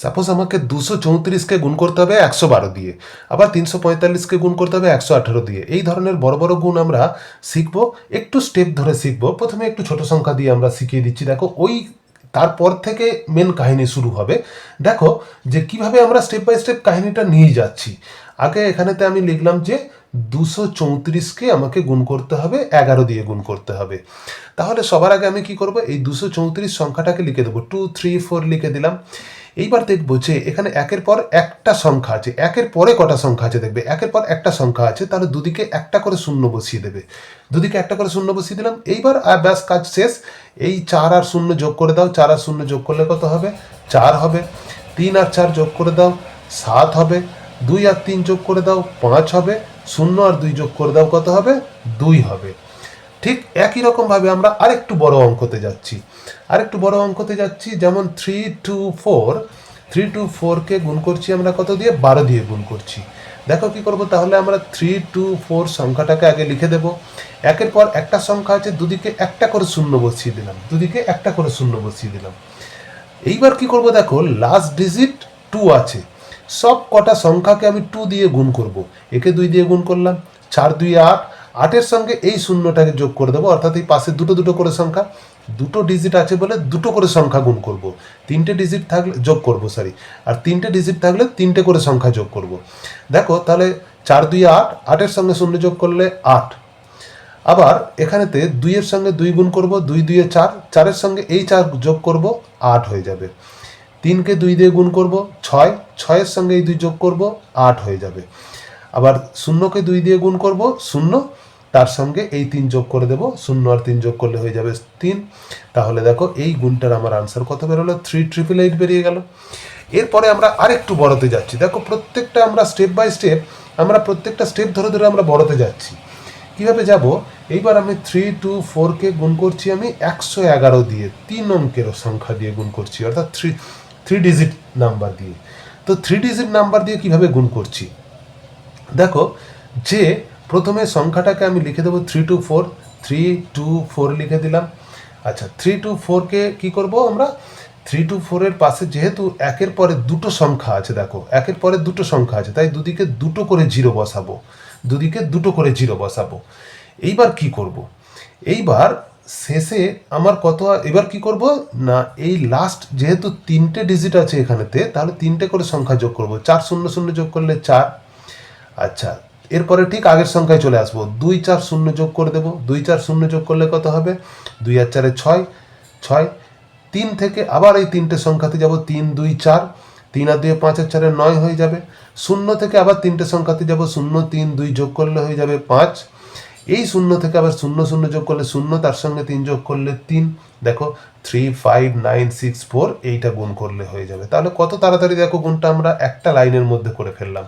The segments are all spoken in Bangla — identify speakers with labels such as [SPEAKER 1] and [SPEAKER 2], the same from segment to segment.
[SPEAKER 1] সাপোজ আমাকে 234কে গুণ করতে হবে 112 দিয়ে, আবার 345কে গুণ করতে হবে 118 দিয়ে। এই ধরনের বড় বড় গুণ আমরা শিখবো, একটু স্টেপ ধরে শিখবো। প্রথমে একটু ছোট সংখ্যা দিয়ে আমরা শিখিয়ে দিচ্ছি। দেখো ওই তারপর থেকে মেন কাহিনী শুরু হবে। দেখো যে কিভাবে আমরা স্টেপ বাই স্টেপ কাহিনীটা নিয়ে যাচ্ছি। আগে এখানেতে আমি লিখলাম যে 234কে আমাকে গুণ করতে হবে 11 দিয়ে গুণ করতে হবে। তাহলে সবার আগে আমি কি করব, এই 234 সংখ্যাটাকে লিখে দেবো, 2 3 4 লিখে দিলাম। এইবার দেখবো যে এখানে একের পর একটা সংখ্যা আছে, একের পরে কটা সংখ্যা আছে দেখবে, একের পর একটা সংখ্যা আছে, তাহলে দুদিকে একটা করে শূন্য বসিয়ে দেবে। দুদিকে একটা করে শূন্য বসিয়ে দিলাম। এইবার ব্যাস কাজ শেষ। এই 4 আর 0 যোগ করে দাও, 4 আর 0 যোগ করলে কত হবে, 4 হবে। 3 আর 4 যোগ করে দাও, 7 হবে। 2 আর 3 যোগ করে দাও, 5 হবে। 0 আর 2 যোগ করে দাও, কত হবে, 2 হবে। ঠিক একই রকমভাবে আমরা আরেকটু বড় অঙ্কতে যাচ্ছি, যেমন 324কে গুণ করছি আমরা কত দিয়ে, 12 দিয়ে গুণ করছি। দেখো কি করব, তাহলে আমরা 324 সংখ্যাটাকে আগে লিখে দেব। একের পর একটা সংখ্যা আছে, দুদিকে একটা করে শূন্য বসিয়ে দিলাম, এইবার কি করব, দেখো লাস্ট ডিজিট 2 আছে, সব কটা সংখ্যাকে আমি 2 দিয়ে গুণ করব। একে 2 দিয়ে গুণ করলাম, 4 2 8, 8-এর সঙ্গে এই শূন্যটাকে যোগ করে দেবো, অর্থাৎ এই পাশে দুটো দুটো করে সংখ্যা, দুটো ডিজিট আছে বলে দুটো করে সংখ্যা গুণ করব। 3টে ডিজিট থাকলে যোগ করব, আর 3টে ডিজিট থাকলে 3টে করে সংখ্যা যোগ করব। দেখো তাহলে 4 2 8, 8-এর সঙ্গে শূন্য যোগ করলে 8। আবার এখানেতে 2-এর সঙ্গে 2 গুণ করব, 2 2 4, 4-এর সঙ্গে এই 4 যোগ করব, 8 হয়ে যাবে। 3কে 2 দিয়ে গুণ করব, 6, 6-এর সঙ্গে এই 2 যোগ করব, 8 হয়ে যাবে। আবার 0কে 2 দিয়ে গুণ করব, 0, তার সঙ্গে এই 3 যোগ করে দেব, 0 আর 3 যোগ করলে হয়ে যাবে 3। তাহলে দেখো এই গুণটার আমার আনসার কত বেরোলো, 3888 বেরিয়ে গেল। এরপরে আমরা আরেকটু বড়তে যাচ্ছি। দেখো প্রত্যেকটা আমরা স্টেপ বাই স্টেপ, আমরা প্রত্যেকটা স্টেপ ধরে ধরে আমরা বড়তে যাচ্ছি। কিভাবে যাব, এইবার আমি 324কে গুণ করছি আমি 111 দিয়ে, 3 অঙ্কের সংখ্যা দিয়ে গুণ করছি, অর্থাৎ থ্রি ডিজিট নাম্বার দিয়ে। তো 3 ডিজিট নাম্বার দিয়ে কিভাবে গুণ করছি, দেখো যে প্রথমে সংখ্যাটাকে আমি লিখে দেবো 324 লিখে দিলাম। আচ্ছা 324কে কি করব আমরা, 324-এর পাশে যেহেতু একের পরে দুটো সংখ্যা আছে, দেখো একের পরে দুটো সংখ্যা আছে, তাই দুদিকে দুটো করে জিরো বসাবো। এইবার কি করব, এইবার শেষে আমার কত, এবার কি করব না, এই লাস্ট যেহেতু 3টে ডিজিট আছে এখানেতে, তাহলে 3টে করে সংখ্যা যোগ করব। 4 0 0 যোগ করলে 4। আচ্ছা এরপরে ঠিক আগের সংখ্যায় চলে আসবো, 2 4 0 যোগ করে দেবো। 2 4 0 যোগ করলে কত হবে, 2 আর 4 6, 6। 3 থেকে আবার এই 3টে সংখ্যাতে যাব, 3 2 4, 3 আর 2 5 আর 4 9 হয়ে যাবে। 0 থেকে আবার 3টে সংখ্যাতে যাব, 0 3 2 যোগ করলে হয়ে যাবে 5। এই 0 থেকে আবার 0 0 যোগ করলে 0, তার সঙ্গে 3 যোগ করলে 3। দেখো 3 5 9 6 4, এইটা গুণ করলে হয়ে যাবে। তাহলে কত তাড়াতাড়ি দেখো গুণটা আমরা একটা লাইনের মধ্যে করে ফেললাম।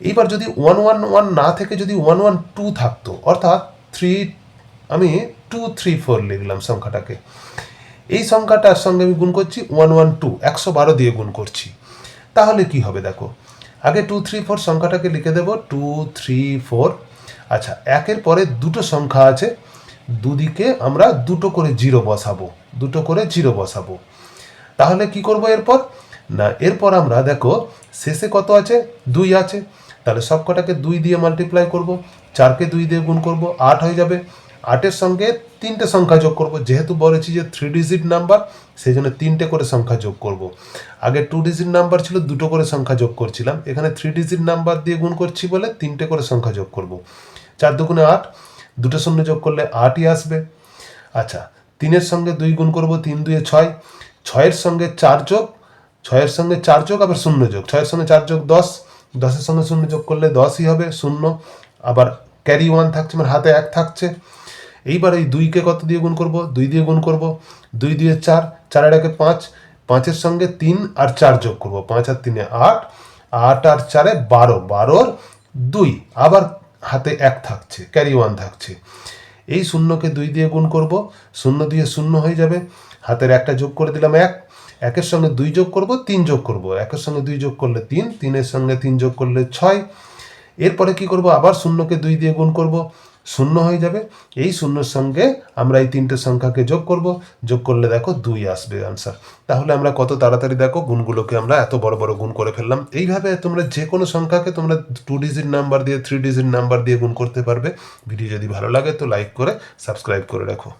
[SPEAKER 1] এইবার যদি 111 না থেকে যদি 112 থাকতো, অর্থাৎ আমি 234 লিখলাম সংখ্যাটাকে, এই সংখ্যাটার সঙ্গে আমি গুণ করছি 112, 112 দিয়ে গুণ করছি, তাহলে কি হবে দেখো, আগে 234 সংখ্যাটাকে লিখে দেব 234। আচ্ছা একের পরে দুটো সংখ্যা আছে, দুদিকে আমরা দুটো করে জিরো বসাবো। তাহলে কি করব এরপর, না এরপর আমরা দেখো শেষে কত আছে, 2 আছে, তাহলে সব কটাকে 2 দিয়ে মাল্টিপ্লাই করব। 4কে 2 দিয়ে গুণ করব, 8 হয়ে যাবে। 8-এর সঙ্গে 3টে সংখ্যা যোগ করব, যেহেতু বলেছি যে 3 ডিজিট নাম্বার, সেই জন্য 3টে করে সংখ্যা যোগ করব। আগে 2 ডিজিট নাম্বার ছিল, দুটো করে সংখ্যা যোগ করছিলাম, এখানে 3 ডিজিট নাম্বার দিয়ে গুণ করছি বলে 3টে করে সংখ্যা যোগ করব। 4 2 8, দুটো শূন্য যোগ করলে 8ই আসবে। আচ্ছা 3-এর সঙ্গে 2 গুণ করব, 3 2 6, 6-এর সঙ্গে 4 যোগ, 6-এর সঙ্গে 4 যোগ আবার 0 যোগ, 6-এর সঙ্গে 4 যোগ 10, 10-এর সঙ্গে 0 যোগ করলে 10ই হবে, 0 আবার ক্যারি 1 থাকছে, মানে হাতে 1 থাকছে। এইবার এই 2কে কত দিয়ে গুণ করব, 2 দিয়ে গুণ করব, 2 2 4, 4 আর 1 5, 5-এর সঙ্গে 3 আর 4 যোগ করব, 5 আর 3 8, 8 আর 4 12, 12-র 2 আবার হাতে 1 থাকছে, ক্যারি 1 থাকছে। এই 0কে 2 দিয়ে গুণ করব, 0 দিয়ে 0 হয়ে যাবে, হাতের একটা যোগ করে দিলাম 1, 1-এর সঙ্গে 2 যোগ করব, 3 যোগ করব, 1-এর সঙ্গে 2 যোগ করলে 3, 3-এর সঙ্গে 3 যোগ করলে 6। এরপরে কি করব, আবার 0কে 2 দিয়ে গুণ করব, শূন্য হয়ে যাবে। এই শূন্যর সঙ্গে আমরা এই তিনটে সংখ্যাকে যোগ করব, যোগ করলে দেখো 2 আসবে আনসার। তাহলে আমরা কত তাড়াতাড়ি দেখো গুণগুলোকে আমরা এত বড় বড় গুণ করে ফেললাম। এইভাবে তোমরা যে কোনো সংখ্যাকে তোমরা 2 ডিজিট নাম্বার দিয়ে 3 ডিজিট নাম্বার দিয়ে গুণ করতে পারবে। ভিডিও যদি ভালো লাগে তো লাইক করে সাবস্ক্রাইব করে রাখো।